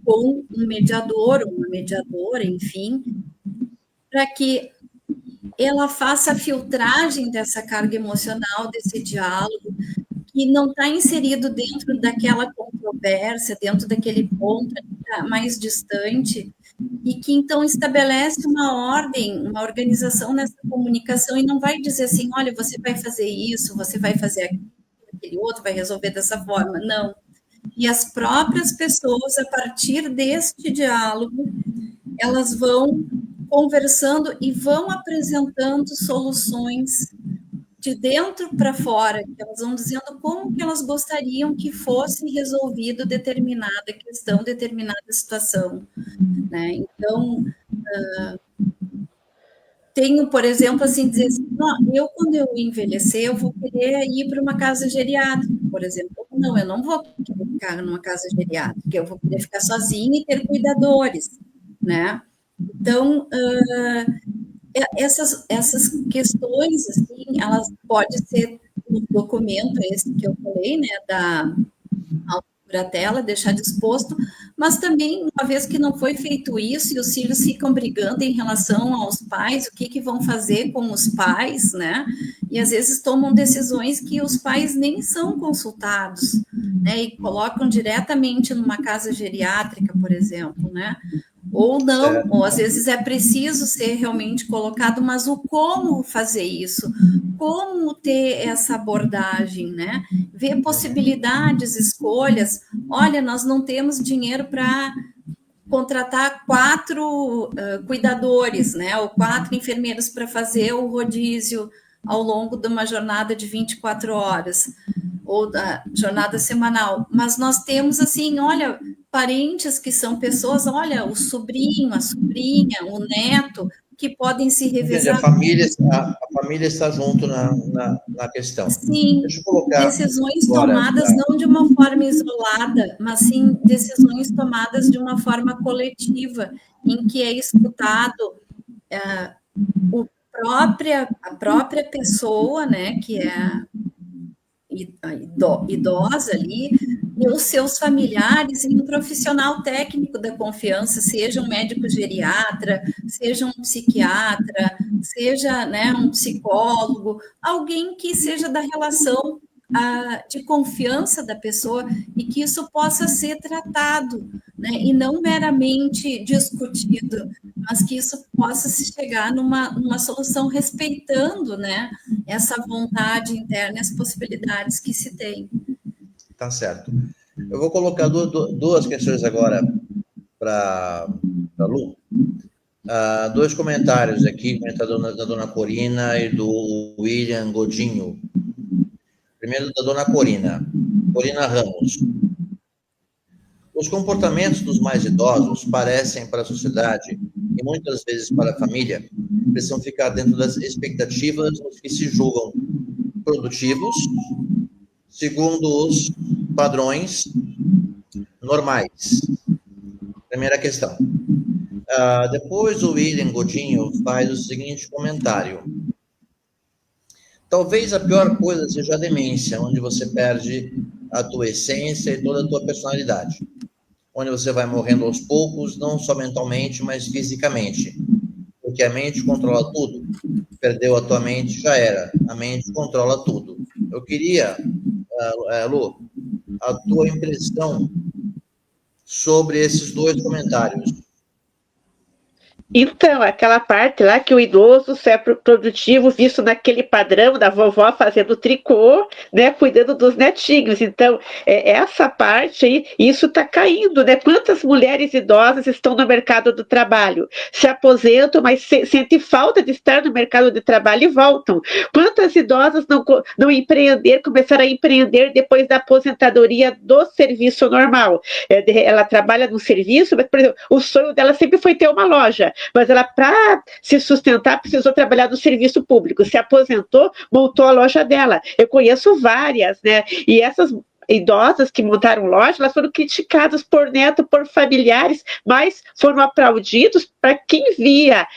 com um mediador ou uma mediadora, enfim, para que ela faça a filtragem dessa carga emocional, desse diálogo, que não está inserido dentro daquela controvérsia, dentro daquele ponto mais distante, e que então estabelece uma ordem, uma organização nessa comunicação e não vai dizer assim, olha, você vai fazer isso, você vai fazer aquele outro, vai resolver dessa forma, não. E as próprias pessoas, a partir deste diálogo, elas vão conversando e vão apresentando soluções de dentro para fora, que elas vão dizendo como que elas gostariam que fosse resolvido determinada questão, determinada situação, né? Então, tenho, por exemplo, assim, dizer assim, eu quando eu envelhecer, eu vou querer ir para uma casa geriátrica, por exemplo. Não, eu não vou querer ficar numa casa geriátrica, eu vou querer ficar sozinha e ter cuidadores, né? Então, essas questões, assim, elas podem ser no documento esse que eu falei, né, da autocuratela, deixar disposto, mas também, uma vez que não foi feito isso, e os filhos ficam brigando em relação aos pais, o que vão fazer com os pais, né, e às vezes tomam decisões que os pais nem são consultados, né, e colocam diretamente numa casa geriátrica, por exemplo, né, ou não, ou às vezes é preciso ser realmente colocado, mas o como fazer isso, como ter essa abordagem, né? Ver possibilidades, escolhas. Olha, nós não temos dinheiro para contratar 4 cuidadores, né, ou 4 enfermeiros para fazer o rodízio ao longo de uma jornada de 24 horas, ou da jornada semanal. Mas nós temos, assim, olha, parentes que são pessoas, olha, o sobrinho, a sobrinha, o neto, que podem se revezar. A família está junto na questão. Sim, decisões tomadas não de uma forma isolada, mas sim decisões tomadas de uma forma coletiva, em que é escutado a própria pessoa, né, que é a idosa ali, e os seus familiares, e um profissional técnico da confiança, seja um médico geriatra, seja um psiquiatra, seja, né, um psicólogo, alguém que seja da relação de confiança da pessoa e que isso possa ser tratado, né, e não meramente discutido, mas que isso possa se chegar numa solução respeitando, né, essa vontade interna e as possibilidades que se tem. Tá certo. Eu vou colocar duas questões agora para a Lu. 2 comentários aqui, comentário da dona Corina e do William Godinho. Primeiro da dona Corina Ramos. Os comportamentos dos mais idosos parecem para a sociedade e muitas vezes para a família precisam ficar dentro das expectativas dos que se julgam produtivos, segundo os padrões normais. Primeira questão. Depois o William Godinho faz o seguinte comentário. Talvez a pior coisa seja a demência, onde você perde a tua essência e toda a tua personalidade. Onde você vai morrendo aos poucos, não só mentalmente, mas fisicamente. Porque a mente controla tudo. Perdeu a tua mente, já era. A mente controla tudo. Eu queria, Lu, a tua impressão sobre esses 2 comentários. Então, aquela parte lá que o idoso é produtivo, visto naquele padrão da vovó fazendo tricô, né, cuidando dos netinhos. Então, essa parte aí, isso está caindo, né? Quantas mulheres idosas estão no mercado do trabalho? Se aposentam, mas sentem falta de estar no mercado de trabalho e voltam. Quantas idosas não empreender, começaram a empreender depois da aposentadoria do serviço normal? Ela trabalha no serviço, mas, por exemplo, o sonho dela sempre foi ter uma loja. Mas ela, para se sustentar, precisou trabalhar no serviço público. Se aposentou, montou a loja dela. Eu conheço várias, né? E essas idosas que montaram loja, elas foram criticadas por neto, por familiares, mas foram aplaudidos para quem via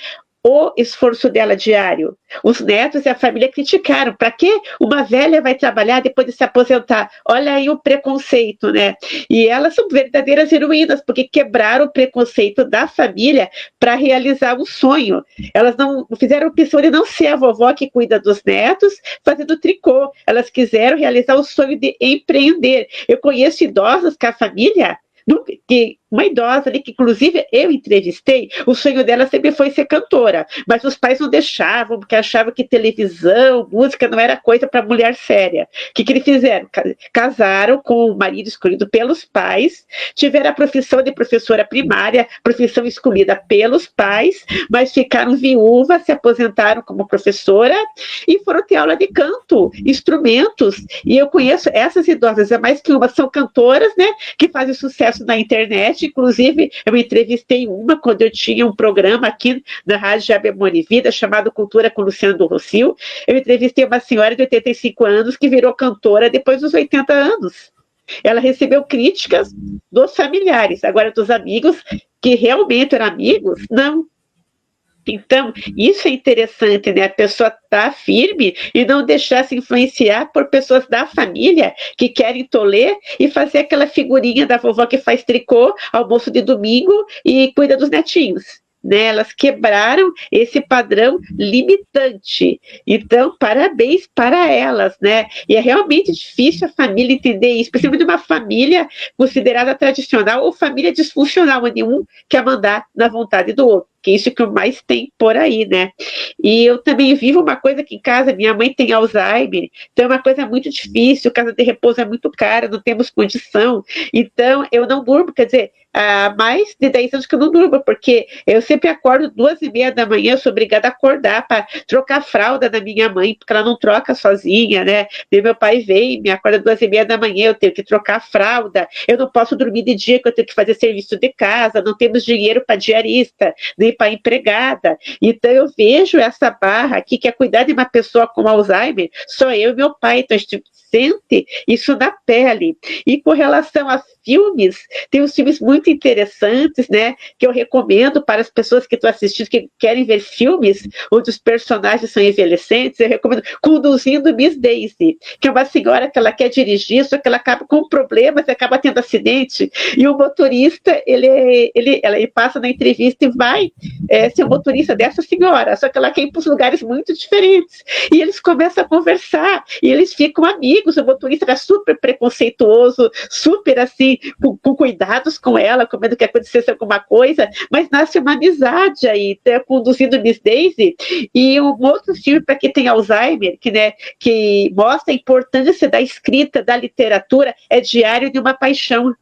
o esforço dela diário. Os netos e a família criticaram. Para que uma velha vai trabalhar depois de se aposentar? Olha aí o preconceito, né? E elas são verdadeiras heroínas, porque quebraram o preconceito da família para realizar um sonho. Elas não fizeram a opção de não ser a vovó que cuida dos netos fazendo tricô. Elas quiseram realizar o sonho de empreender. Eu conheço idosas que a família... uma idosa ali, que inclusive eu entrevistei, o sonho dela sempre foi ser cantora, mas os pais não deixavam, porque achavam que televisão, música não era coisa para mulher séria. O que eles fizeram? Casaram com o marido escolhido pelos pais, tiveram a profissão de professora primária, profissão escolhida pelos pais, mas ficaram viúvas, se aposentaram como professora e foram ter aula de canto, instrumentos. E eu conheço essas idosas, é mais que uma, são cantoras, né, que fazem sucesso na internet. Inclusive, eu entrevistei uma quando eu tinha um programa aqui na Rádio Jabe Amor e Vida, chamado Cultura com Luciano do Rocio. Eu entrevistei uma senhora de 85 anos que virou cantora depois dos 80 anos. Ela recebeu críticas dos familiares, agora dos amigos, que realmente eram amigos, não. Então, isso é interessante, né? A pessoa estar firme e não deixar se influenciar por pessoas da família que querem toler e fazer aquela figurinha da vovó que faz tricô, almoço de domingo e cuida dos netinhos. Né? Elas quebraram esse padrão limitante. Então, parabéns para elas, né? E é realmente difícil a família entender isso, principalmente uma família considerada tradicional ou família disfuncional, onde um quer mandar na vontade do outro. que é isso que mais tem por aí, né? E eu também vivo uma coisa aqui em casa, minha mãe tem Alzheimer, então é uma coisa muito difícil, casa de repouso é muito cara, não temos condição, então eu não durmo, quer dizer, há mais de 10 anos que eu não durmo, porque eu sempre acordo 2h30 da manhã, eu sou obrigada a acordar para trocar a fralda da minha mãe, porque ela não troca sozinha, né? E meu pai vem, me acorda 2h30 da manhã, eu tenho que trocar a fralda, eu não posso dormir de dia, que eu tenho que fazer serviço de casa, não temos dinheiro para diarista, nem para empregada. Então eu vejo essa barra aqui, que é cuidar de uma pessoa com Alzheimer, só eu e meu pai, então a gente sente isso na pele. E com relação a filmes, tem uns filmes muito interessantes, né, que eu recomendo para as pessoas que estão assistindo, que querem ver filmes onde os personagens são envelhecentes. Eu recomendo Conduzindo Miss Daisy, que é uma senhora que ela quer dirigir, só que ela acaba com problemas, acaba tendo acidente, e o motorista, ele passa na entrevista e vai ser o motorista dessa senhora, só que ela quer ir para os lugares muito diferentes, e eles começam a conversar, e eles ficam amigos. O motorista era super preconceituoso, super assim, com cuidados com ela, com medo que acontecesse alguma coisa, mas nasce uma amizade aí, né, Conduzindo Miss Daisy. E um outro filme para quem tem Alzheimer, que mostra a importância da escrita, da literatura, é Diário de uma Paixão,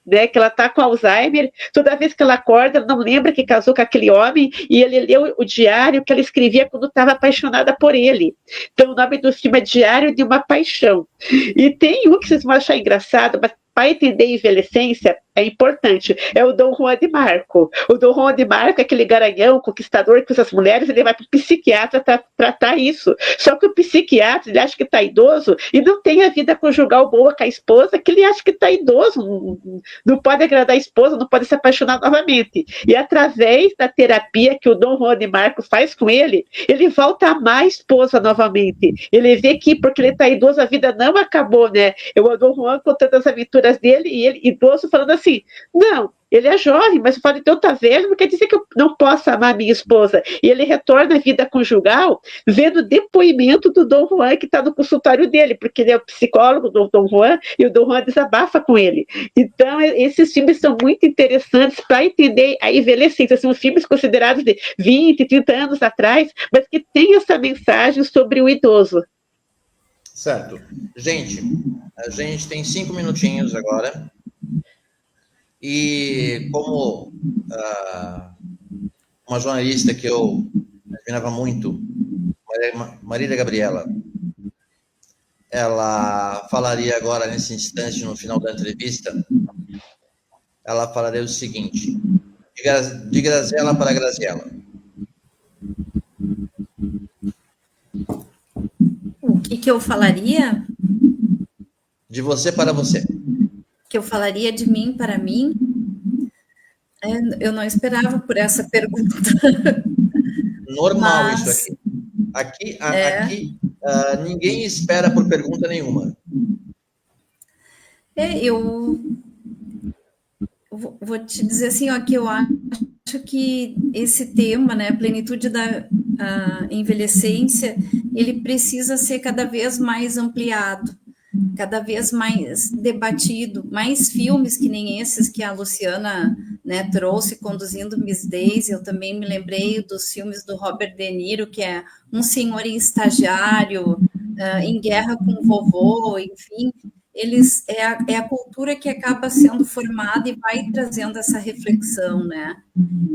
né, que ela está com Alzheimer, toda vez que ela acorda, ela não lembra que casou com aquele homem, e ele leu o diário que ela escrevia quando estava apaixonada por ele. Então o nome do filme é Diário de uma Paixão. E tem um que vocês vão achar engraçado, mas para entender a envelhecência é importante, é o Dom Juan de Marco. O Dom Juan de Marco é aquele garanhão, conquistador que usa as mulheres, ele vai para o psiquiatra para tratar isso. Só que o psiquiatra, ele acha que está idoso e não tem a vida conjugal boa com a esposa, que ele acha que está idoso, não pode agradar a esposa, não pode se apaixonar novamente. E através da terapia que o Dom Juan de Marco faz com ele volta a amar a esposa novamente. Ele vê que, porque ele está idoso, a vida não acabou, né? O Dom Juan contando as aventuras dele, e ele, idoso, falando assim, não, ele é jovem, mas o fato de eu estar velho não quer dizer que eu não possa amar minha esposa. E ele retorna à vida conjugal vendo o depoimento do Dom Juan, que está no consultório dele, porque ele é o psicólogo do Dom Juan, e o Dom Juan desabafa com ele. Então, esses filmes são muito interessantes para entender a envelhecência. São filmes considerados de 20, 30 anos atrás, mas que têm essa mensagem sobre o idoso. Certo. Gente, a gente tem 5 minutinhos agora. E como uma jornalista que eu admirava muito, Marília Gabriela, ela falaria agora, nesse instante, no final da entrevista, ela falaria o seguinte: de Graziella para Graziella. O que eu falaria? De você para você. Que eu falaria de mim para mim? Eu não esperava por essa pergunta. Normal, mas isso aqui. Aqui ninguém espera por pergunta nenhuma. Eu vou te dizer assim, ó, que eu acho que esse tema, né, a plenitude da envelhecência, ele precisa ser cada vez mais ampliado, cada vez mais debatido, mais filmes que nem esses que a Luciana, né, trouxe, Conduzindo Miss Daisy. Eu também me lembrei dos filmes do Robert De Niro, que é Um Senhor em Estagiário, Em Guerra com o Vovô, enfim. Eles é a cultura que acaba sendo formada e vai trazendo essa reflexão, né?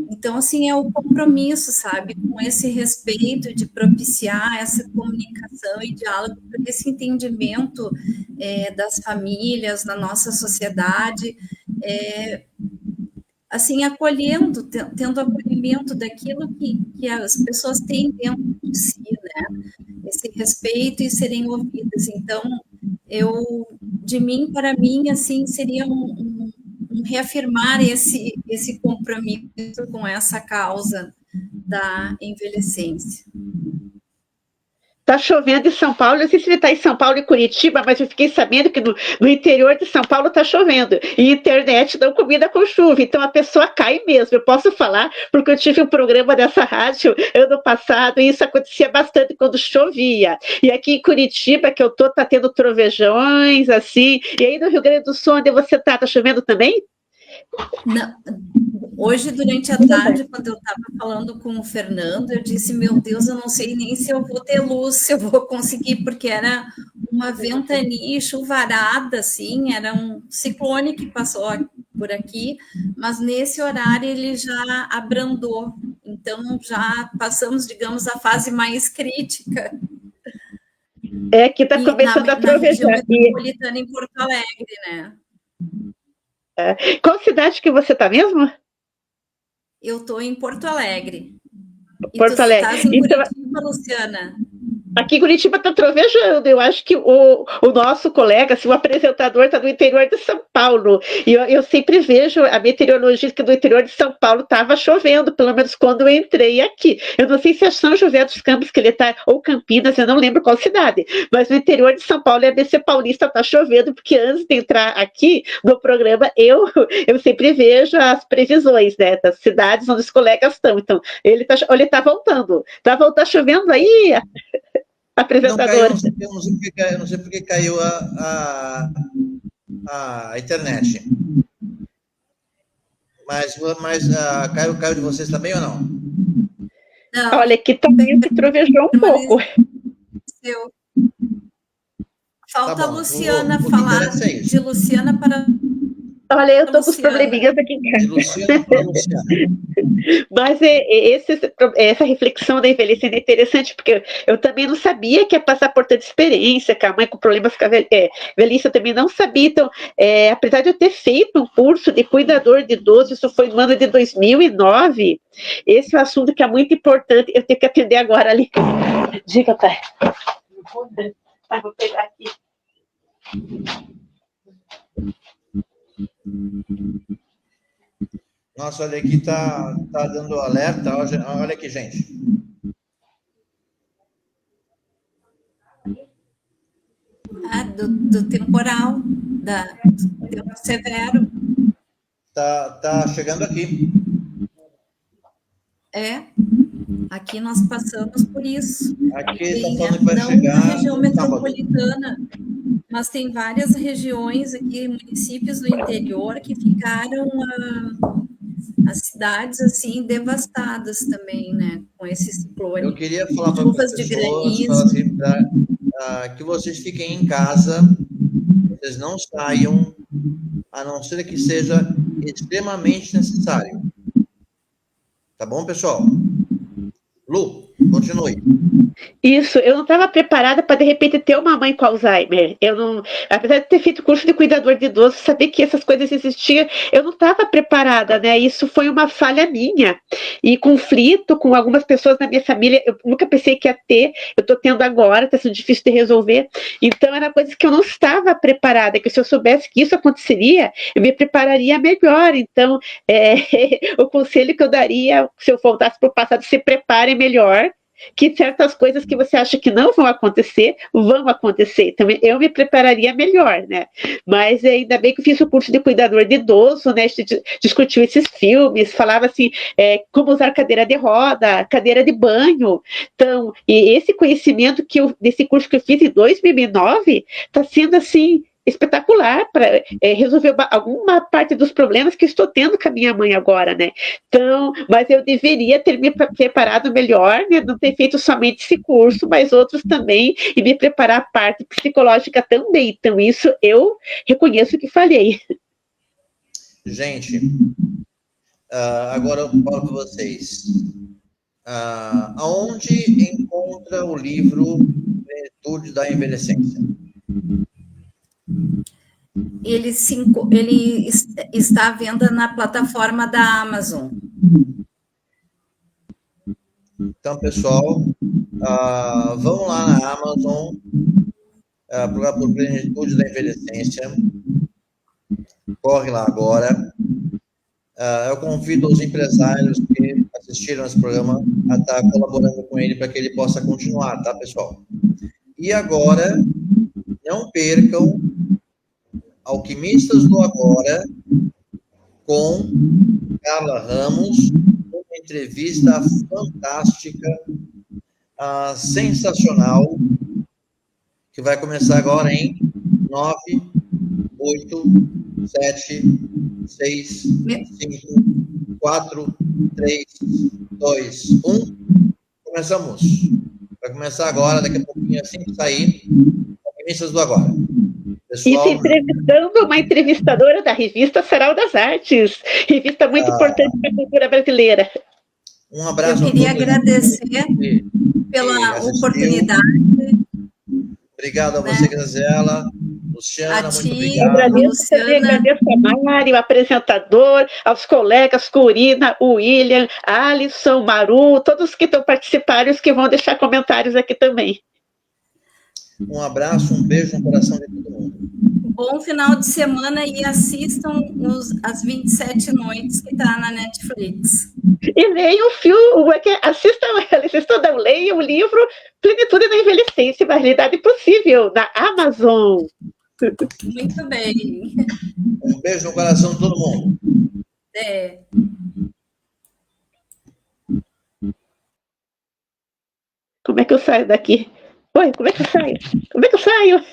Então, assim, é o compromisso, sabe, com esse respeito de propiciar essa comunicação e diálogo, esse entendimento das famílias na nossa sociedade, assim, acolhendo, tendo acolhimento daquilo que as pessoas têm dentro de si, né? Esse respeito e serem ouvidas. Então, de mim para mim, assim, seria um reafirmar esse compromisso com essa causa da envelhecência. Está chovendo em São Paulo, não sei se ele está em São Paulo e Curitiba, mas eu fiquei sabendo que no interior de São Paulo está chovendo, e internet não combina com chuva, então a pessoa cai mesmo. Eu posso falar, porque eu tive um programa dessa rádio ano passado, e isso acontecia bastante quando chovia. E aqui em Curitiba, que eu estou, está tendo trovejões, assim, e aí no Rio Grande do Sul, onde você está chovendo também? Não, hoje, durante a tarde, quando eu estava falando com o Fernando, eu disse, meu Deus, eu não sei nem se eu vou ter luz, se eu vou conseguir, porque era uma ventania chuvarada, assim, era um ciclone que passou por aqui, mas nesse horário ele já abrandou, então já passamos, digamos, a fase mais crítica. Que está começando a trovejar. Na região metropolitana em Porto Alegre, né? Qual cidade que você está mesmo? Eu estou em Porto Alegre. Porto Alegre. Estás em Curitiba, Luciana? Aqui em Curitiba está trovejando. Eu acho que o nosso colega, assim, o apresentador, está no interior de São Paulo. E eu sempre vejo a meteorologista do interior de São Paulo estava chovendo, pelo menos quando eu entrei aqui. Eu não sei se é São José dos Campos que ele está, ou Campinas, eu não lembro qual cidade. Mas no interior de São Paulo e ABC Paulista está chovendo, porque antes de entrar aqui no programa, eu sempre vejo as previsões, né, das cidades onde os colegas estão. Então, ele está voltando. Está chovendo aí, apresentador. Eu não sei porque caiu a internet. Mas caiu de vocês também ou não? Não. Olha, aqui também se trovejou um pouco. Falta tá a Luciana falar de Luciana para... Olha, eu estou com os probleminhas aqui em casa. Luciana para Luciana. Mas essa reflexão da envelhecendo é interessante, porque eu também não sabia que ia passar por tanta experiência, que a mãe com problemas com a velhice, eu também não sabia. Então, apesar de eu ter feito um curso de cuidador de idoso, isso foi no ano de 2009, esse é um assunto que é muito importante, eu tenho que atender agora ali. Diga, pai. Vou pegar aqui. Nossa, olha aqui, tá dando alerta. Olha aqui, gente. Do temporal, do tempo severo. Tá chegando aqui. Aqui nós passamos por isso. Aqui está falando que vai chegar na região metropolitana, mas tem várias regiões aqui, municípios do interior, que ficaram as cidades assim devastadas também, né, com esse ciclone. Eu queria falar para as pessoas assim, que vocês fiquem em casa, vocês não saiam, a não ser que seja extremamente necessário. Tá bom, pessoal? Lu, continue. Isso, eu não estava preparada para, de repente, ter uma mãe com Alzheimer. Eu não, apesar de ter feito curso de cuidador de idoso, saber que essas coisas existiam, eu não estava preparada, né? Isso foi uma falha minha. E conflito com algumas pessoas na minha família, eu nunca pensei que ia ter, eu estou tendo agora, está sendo difícil de resolver. Então, era coisa que eu não estava preparada, que se eu soubesse que isso aconteceria, eu me prepararia melhor. Então, o conselho que eu daria, se eu voltasse para o passado, se prepare melhor, que certas coisas que você acha que não vão acontecer, vão acontecer. Então, eu me prepararia melhor, né? Mas ainda bem que eu fiz o curso de cuidador de idoso, né? Discutiu esses filmes, falava assim, como usar cadeira de roda, cadeira de banho. Então, e esse conhecimento desse curso que eu fiz em 2009, está sendo assim, espetacular para resolver alguma parte dos problemas que estou tendo com a minha mãe agora, né? Então, mas eu deveria ter me preparado melhor, né? Não ter feito somente esse curso, mas outros também, e me preparar a parte psicológica também. Então, isso eu reconheço que falhei. Gente, agora eu falo para vocês. Aonde encontra o livro Plenitude da Envelhecência? Ele está à venda na plataforma da Amazon. Então, pessoal, vão lá na Amazon, procurar por Plenitude da Envelhecência. Corre lá agora. Eu convido os empresários que assistiram esse programa a estar colaborando com ele para que ele possa continuar, tá, pessoal? E agora, não percam Alquimistas do Agora, com Carla Ramos, uma entrevista fantástica, sensacional, que vai começar agora em 9, 8, 7, 6, 5, 4, 3, 2, 1. Começamos. Vai começar agora, daqui a pouquinho, assim que sair, Feministas do Agora. Pessoal, e entrevistando uma entrevistadora da revista Sarau das Artes, revista muito importante para a cultura brasileira. Um abraço. Eu queria agradecer pela oportunidade. Obrigado a você, Graziela. Luciana, muito obrigado. Agradeço a Mário, o apresentador, aos colegas Corina, o William, Alisson, Maru, todos que estão participando e os que vão deixar comentários aqui também. Um abraço, um beijo no coração de todo mundo. Bom final de semana e assistam as 27 noites que está na Netflix. E leiam o filme, assistam, leiam o livro Plenitude da Envelhecência, uma realidade possível, da Amazon. Muito bem. Um beijo no coração de todo mundo. Como é que eu saio daqui? Oi, como é que eu saio? Como é que eu saio?